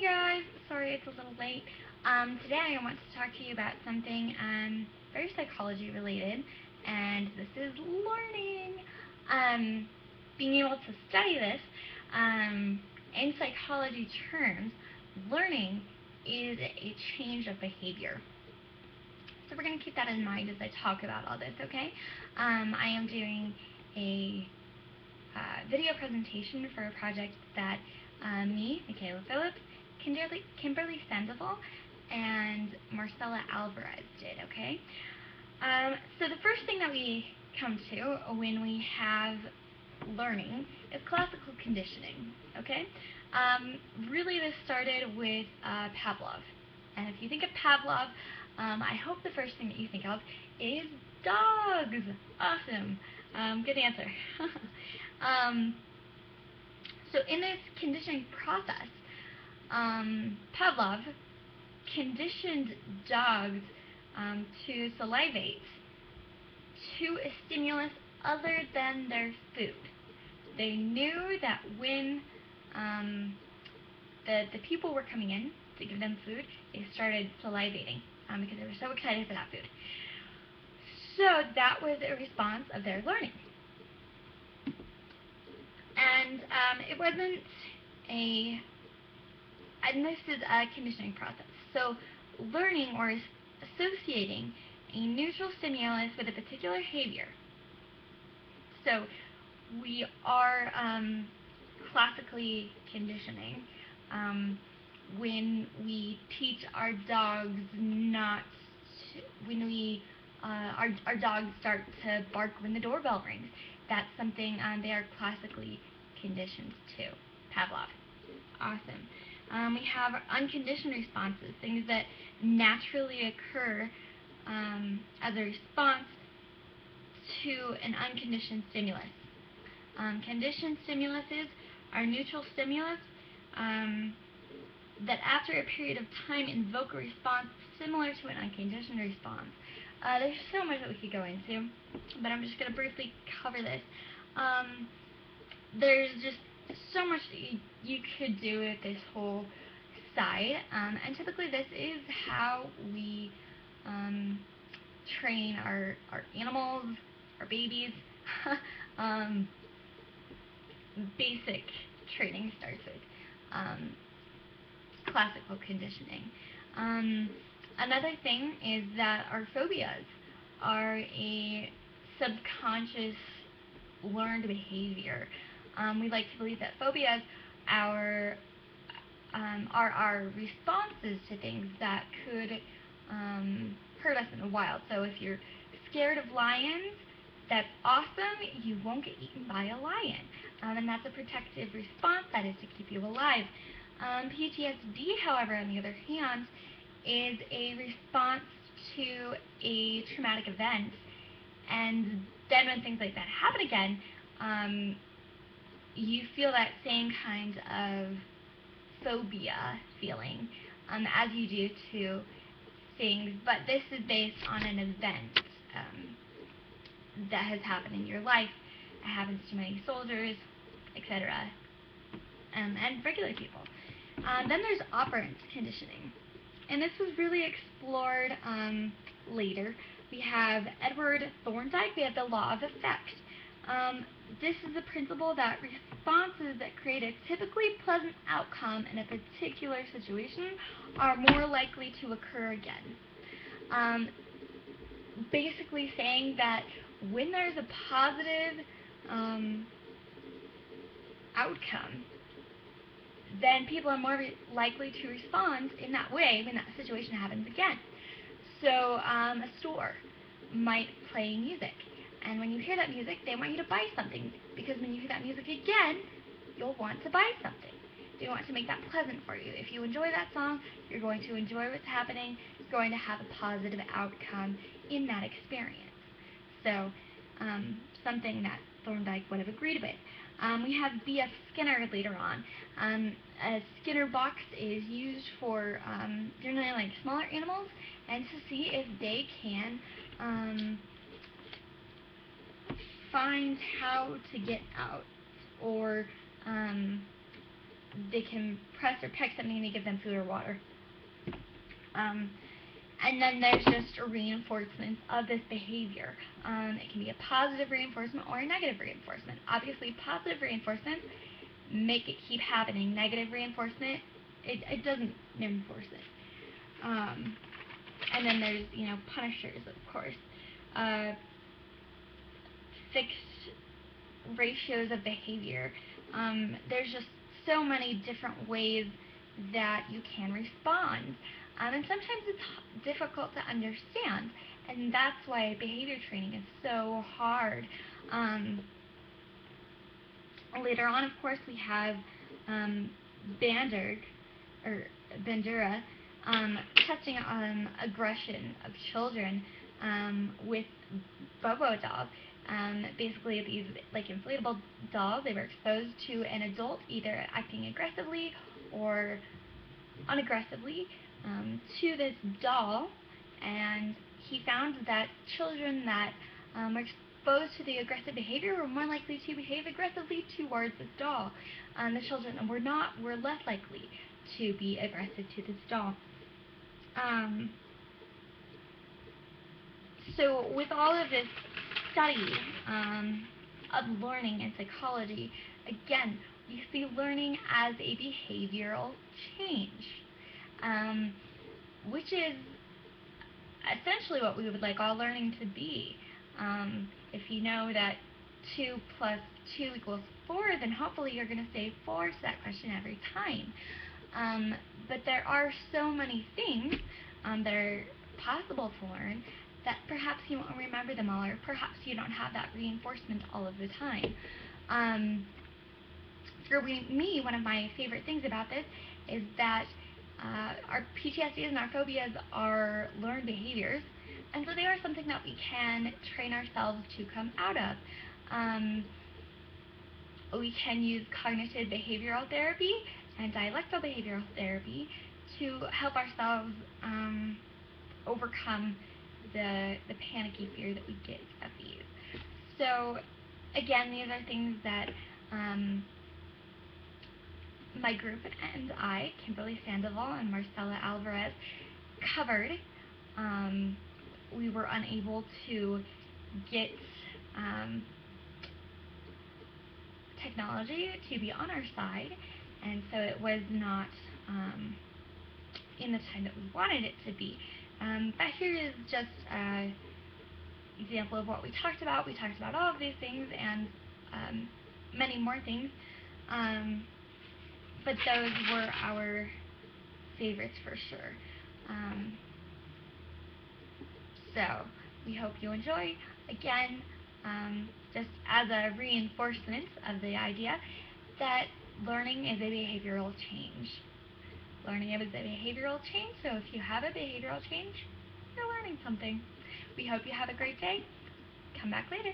Hey guys, sorry it's a little late. Today I want to talk to you about something very psychology related, and this is learning. Being able to study this, in psychology terms, learning is a change of behavior. So we're going to keep that in mind as I talk about all this, okay? I am doing a video presentation for a project that me, Michaela Phillips, Kimberly Sandoval, and Marcella Alvarez did, okay? So the first thing that we come to when we have learning is classical conditioning, okay? Really this started with Pavlov. And if you think of Pavlov, I hope the first thing that you think of is dogs. Awesome. Good answer. So in this conditioning process, Pavlov conditioned dogs to salivate to a stimulus other than their food. They knew that when the people were coming in to give them food, they started salivating because they were so excited for that food. So that was a response of their learning. And it wasn't and this is a conditioning process. So learning or associating a neutral stimulus with a particular behavior. So we are classically conditioning when we teach our dogs not to, when we our dogs start to bark when the doorbell rings. That's something they are classically conditioned to. Pavlov. Awesome. We have unconditioned responses, things that naturally occur as a response to an unconditioned stimulus. Conditioned stimuluses are neutral stimulus that after a period of time invoke a response similar to an unconditioned response. There's so much that we could go into, but I'm just going to briefly cover this. There's just so much that you could do with this whole side, and typically this is how we train our animals, our babies. Basic training starts with classical conditioning. Another thing is that our phobias are a subconscious learned behavior. We like to believe that phobias are our responses to things that could hurt us in the wild. So if you're scared of lions, that's awesome. You won't get eaten by a lion. And that's a protective response. That is to keep you alive. PTSD, however, on the other hand, is a response to a traumatic event. And then when things like that happen again, you feel that same kind of phobia feeling as you do to things. But this is based on an event that has happened in your life. It happens to many soldiers, etc., and regular people. Then there's operant conditioning, and this was really explored later. We have Edward Thorndike. We have the law of effect. This is a principle that responses that create a typically pleasant outcome in a particular situation are more likely to occur again. Basically saying that when there's a positive outcome, then people are more likely to respond in that way when that situation happens again. So a store might play music, and when you hear that music, they want you to buy something, because when you hear that music again, you'll want to buy something. They want to make that pleasant for you. If you enjoy that song, you're going to enjoy what's happening. You're going to have a positive outcome in that experience. So something that Thorndike would have agreed with. We have B.F. Skinner later on. A Skinner box is used for generally like smaller animals, and to see if they can find how to get out, or they can press or peck something and they give them food or water. And then there's just a reinforcement of this behavior. It can be a positive reinforcement or a negative reinforcement. Obviously, positive reinforcement make it keep happening. Negative reinforcement, it doesn't reinforce it. And then there's, punishers, of course. Fixed ratios of behavior. There's just so many different ways that you can respond. And sometimes it's difficult to understand, and that's why behavior training is so hard. Later on, of course, we have Bandura, testing on aggression of children with Bobo dolls. Basically, these inflatable dolls, they were exposed to an adult either acting aggressively or unaggressively to this doll, and he found that children that were exposed to the aggressive behavior were more likely to behave aggressively towards this doll. The children were less likely to be aggressive to this doll. So with all of this study of learning and psychology, again, you see learning as a behavioral change, which is essentially what we would like all learning to be. If you know that 2 plus 2 equals 4, then hopefully you're going to say 4 to that question every time. But there are so many things that are possible to learn that perhaps you won't remember them all, or perhaps you don't have that reinforcement all of the time. For me, one of my favorite things about this is that our PTSDs and our phobias are learned behaviors, and so they are something that we can train ourselves to come out of. We can use cognitive behavioral therapy and dialectical behavioral therapy to help ourselves overcome the panicky fear that we get of these. So again, these are things that my group and I, Kimberly Sandoval and Marcela Alvarez, covered. We were unable to get technology to be on our side, and so it was not in the time that we wanted it to be. But here is just an example of what we talked about. We talked about all of these things and many more things, but those were our favorites for sure. So we hope you enjoy. Again, just as a reinforcement of the idea that learning is a behavioral change. Learning is a behavioral change, so if you have a behavioral change, you're learning something. We hope you have a great day. Come back later.